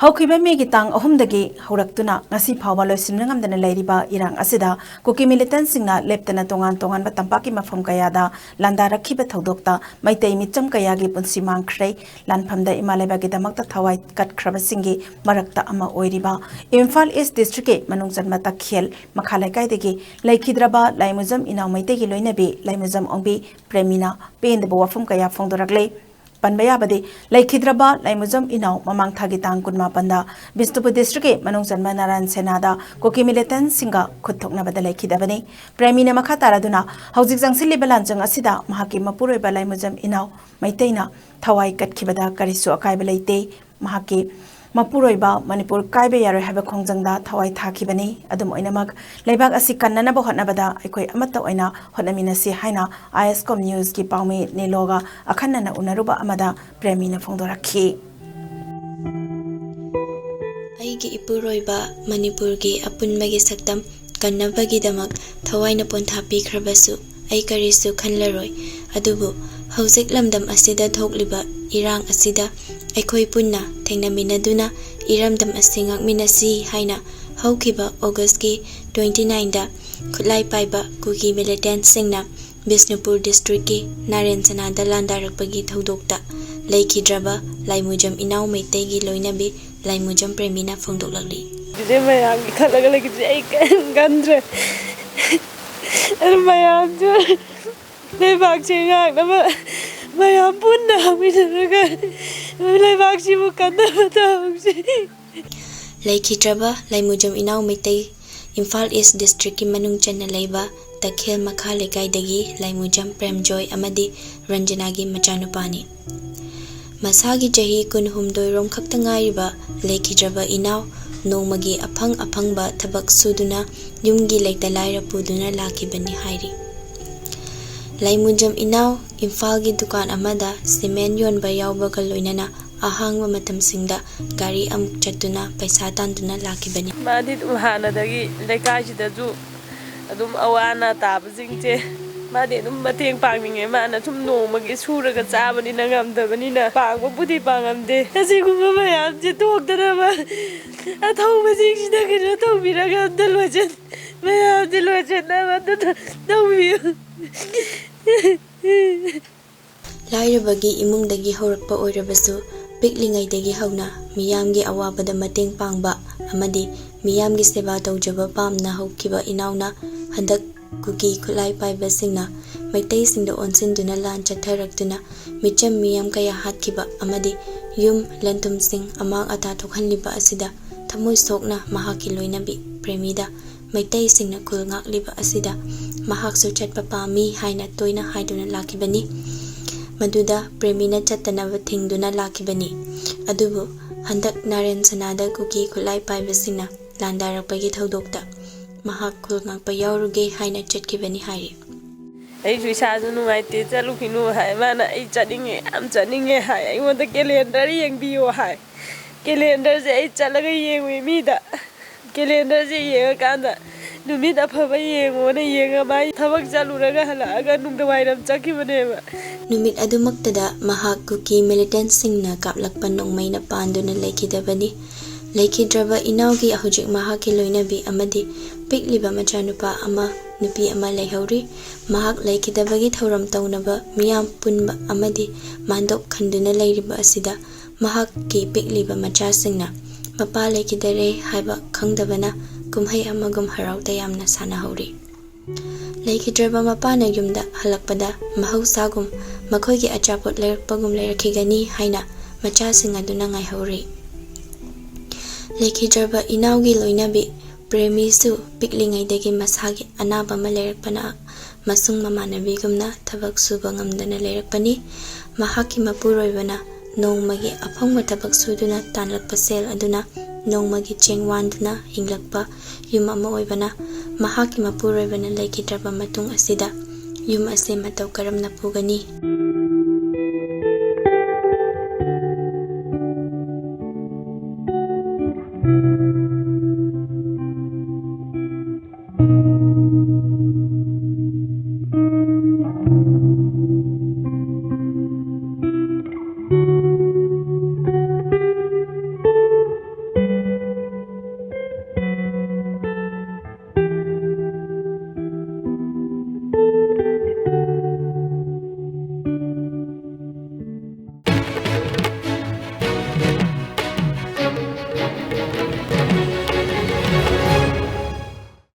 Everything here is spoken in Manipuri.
Haukiba megi tang ahumdagi hauraktuna ngasi phawba loisimnangamdana leiriba irang asida kuki militant singna leptana tongan batampaki mafam kayada landa rakhiba thodokta maitei micham kayagi punsi mangkhrei lanphamda imalebagi damakta thawai katkhraба singi marakta ama oiriba Imphal East District ke manungjanma takhel makhalai kaidegi laikhidraba laimujam inaw maitegi loinabi laimujam ongbi premina pendebo wafum kaya phongdoraklei Panbaya bade laikhidraba laimujam inaw mamang thagi tang kunma panda Bisnupur district manung janma naran senada koki militant singa khuthokna bada laikhidabani Premina makha taraduna haujik jangsil balanjang asida mahaki mapuroi ba laimujam inaw maiteina thawai katkibada karisu akai balaite mahaki Mapuroiba Manipur kaibe yaro haba khongjangda thawai thakibani adum oinamak leibak asi kannana ba hotnabada aikoi amata oina hotnaminasi haina ISCOM news ki paumi niloga akhanna unaruba amada premina phongdorakhi aigi ipuroiba Manipur gi apunmagi saktam kannabagi damak thawaina pontha pikhrabasu ai karisu khanlaroi adubu haujik lamdam asida thokliba irang asida aikoi punna thengnaminaduna iramdam asingak minasi haina haukiba August ki 29 da khulai paiba kuki militant singna Bisnupur district ki Naren Sanada landarakpagi thodokta laikhidraba laimujam inaw maitei gi loinabi laimujam premina phongdoklakli je mayam ki khalaga lagi je ai gandre mayam jo lebak chingak na mayam punna midaraga lebak sibu kanna batawsi laikhidraba laimujam inaw maitei Imphal East District ki manung channa leiba takhel makha lekaidagi laimujam Premjoy amadi Ranjanagi machanupani masagi jahi kunhumdoi rom khakta ngairiba laikhidraba inaw nongmagi aphangba thabak suduna yumgi lekta laira puduna lakibani hairi laimujam inaw Imphal gi dukan amada cement yonba yawbaga loinana ahangwa matamsingda gari amuk chatuna paisa tanduna lakibani madi hanadagi lekaisida adum awana tabjingche madi dum mateng pangninge mana sum nongmagi suraga chabani nangamdabani na pangba budi pangamde asiguma mayam je tokdana athawbajingsida kina tawbiraga dalwajan mayam dalwajan na tawbiyu lairabagi imungdagi horakpa oirabasu piklingaidagi hauna miyamgi awabada mateng pangba amadi miyamgi seba tawjaba pamna haukiba inauna handak kuki khulai paiba singna maitai singda onsinduna lan chatharaktuna micham miyam kaya hatkiba amadi yum lantum sing amang ata thokhanliba asida thamoi sokna mahaki loinabi premida maitai singna khul ngakliba asida mahak su chatpa pami haina toina haiduna lakibani maduda premina chattanaba thingduna lakibani adubu handak Naren Sanada kuki khulai paiba singna landarakpagi thodokta mahak khul ngakpa yawruge haina chatkibani hairi ai suisa nu ngai te chalu khinu hai mana ai chaninge hai ai wonda calendar yengbiyo hai calendar je ai chalaga yengwi mi da calendar je yenga kanda numit afaba yengona yenga mai thabak chaluraga halaga nungdawairam chakibane numit adumaktada mahak kuki militant singna kaplakpa nongmaina panduna laikhidabani laikhidraba inawgi ahujik mahaki loinabi amadi pikliba machanupa ama nupi ama leihori mahak laikhidabagi thauram taunaba miyam punba amadi mandok khanduna leiriba asida mahak ki pikliba machasingna mapa laikhidare haiba khangdabana kumhai amagum harauta yamna sanahori laikhidraba mapana yumda halakpada mahausagum makhoigi achapot lerakpagum leirakhigani haina machasing aduna ngaihori laikhidraba inawgi loinabi premisu piklingaidagi masagi anaba ma leirakpana masung mamanabigumna thabak suba ngamdana leirakpani mahaki mapuroibana nongmagi aphangma thabak suduna tanlakpa sel aduna nongmagi chengwanduna hinglakpa yum ama oibana mahaki mapuroibana laikhidraba matung asida yum ase matau karamna pugani